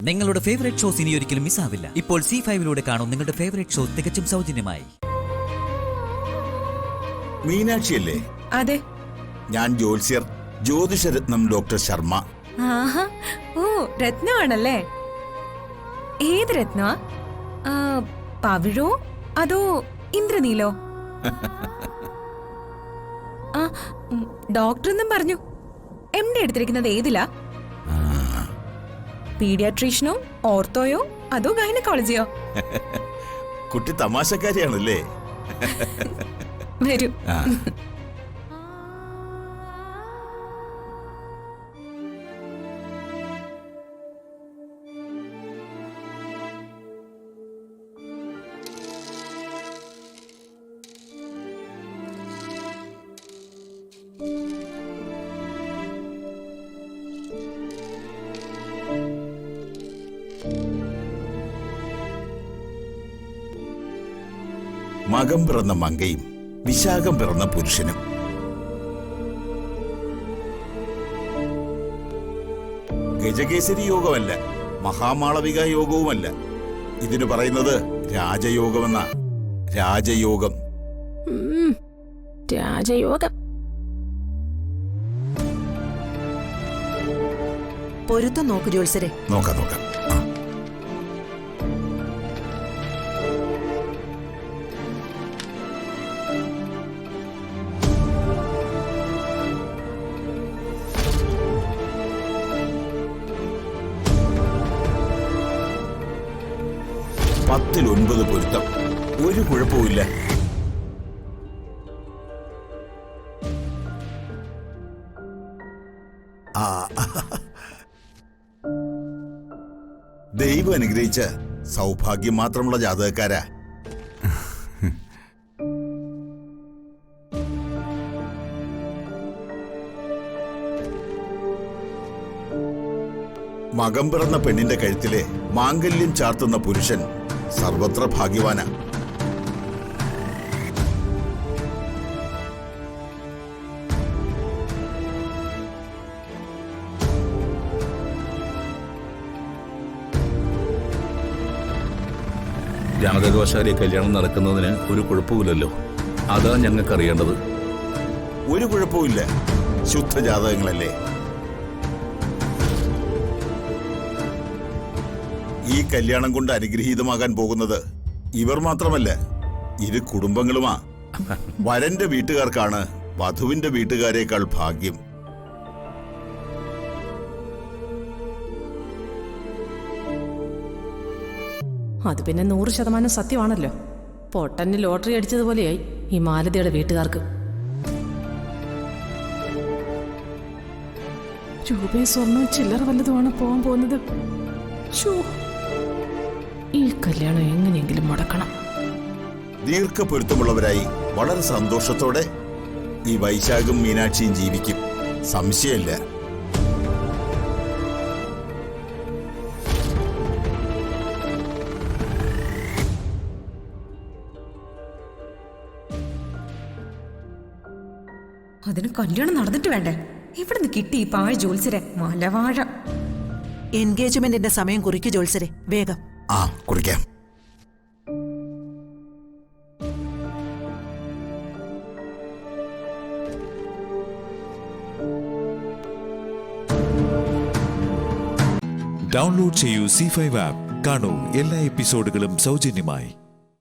നിങ്ങളുടെ favourite shows ഇനി ഒരിക്കലും മിസ്സാവില്ല. ഇപ്പോൾ C5 കാണും നിങ്ങളുടെ ഫേവറേറ്റ് ഷോ തികച്ചും സൗജന്യമായി. മീനാക്ഷിയല്ലേ? അതെ. ഞാൻ ജ്യോത്സ്യർ ജ്യോതിഷരത്നം ഡോക്ടർ ശർമ്മ. ആഹാ, ഓ രത്നമാണല്ലേ? ഏത് രത്ന? പവിഴോ അതോ ഇന്ദ്രനീലോ? ഡോക്ടർ എന്നും പറഞ്ഞു. MD എടുത്തിരിക്കുന്നത് ഏതിലാ? പീഡിയാട്രീഷ്യനോ, ഓർത്തോയോ അതോ ഗൈനക്കോളജിയോ? കുട്ടി തമാശക്കാരിയാണല്ലേ? വരൂ. മകം പിറന്ന മങ്കയും വിശാഖം പിറന്ന പുരുഷനും. ഗജകേസരി യോഗമല്ല, മഹാമാളവിക യോഗവുമല്ല. ഇതിനു പറയുന്നത് രാജയോഗമെന്നാ. രാജയോഗം. രാജയോഗം. പൊരുത്തം നോക്കൂ ജോത്സരെ. നോക്കാം നോക്കാം. ൽ 9 പൊരുത്തം. ഒരു കുഴപ്പമില്ല. ദൈവം അനുഗ്രഹിച്ച സൗഭാഗ്യം മാത്രമുള്ള ജാതകക്കാരാ. മകം പിറന്ന പെണ്ണിന്റെ കഴുത്തിലെ മാംഗല്യം ചാർത്തുന്ന പുരുഷൻ സർവത്ര ഭാഗ്യവാനാ. ജാതകവശാലി കല്യാണം നടക്കുന്നതിന് ഒരു കുഴപ്പമില്ലല്ലോ. അതാ ഞങ്ങൾക്കറിയേണ്ടത്. ഒരു കുഴപ്പമില്ല. ശുദ്ധ ജാതകങ്ങളല്ലേ? ഈ കല്യാണം കൊണ്ട് അനുഗ്രഹീതമാകാൻ പോകുന്നത് ഇവർ മാത്രമല്ല, ഇരു കുടുംബങ്ങളുമാ. വരന്റെ വീട്ടുകാർക്കാണ് വധുവിന്റെ വീട്ടുകാരേക്കാൾ ഭാഗ്യം. അത് പിന്നെ 100% സത്യമാണല്ലോ. പൊട്ടന് ലോട്ടറി അടിച്ചതുപോലെയായി ഈ മാലതിയുടെ വീട്ടുകാർക്ക്. രൂപയും സ്വർണവും ചില്ലറ വല്ലതുമാണ് പോകാൻ പോകുന്നത്. ഈ കല്യാണം എങ്ങനെയെങ്കിലും മുടക്കണം. ദീർഘപൊരുത്തമുള്ളവരായി വളരെ സന്തോഷത്തോടെ ഈ വൈശാഖും മീനാക്ഷിയും ജീവിക്കും. സംശയമില്ല. അതിന് കല്യാണം നടന്നിട്ട് വേണ്ടേ? ഇവിടുന്ന് കിട്ടി ഈ പാഴ് ജോത്സരെ. മലവാഴ. എൻഗേജ്മെന്റിന്റെ സമയം കുറിക്കു ജോത്സരെ, വേഗം. കുറിക്കാം. ഡൗൺലോഡ് ചെയ്യൂ C5 ആപ്പ്. കാണൂ എല്ലാ എപ്പിസോഡുകളും സൗജന്യമായി.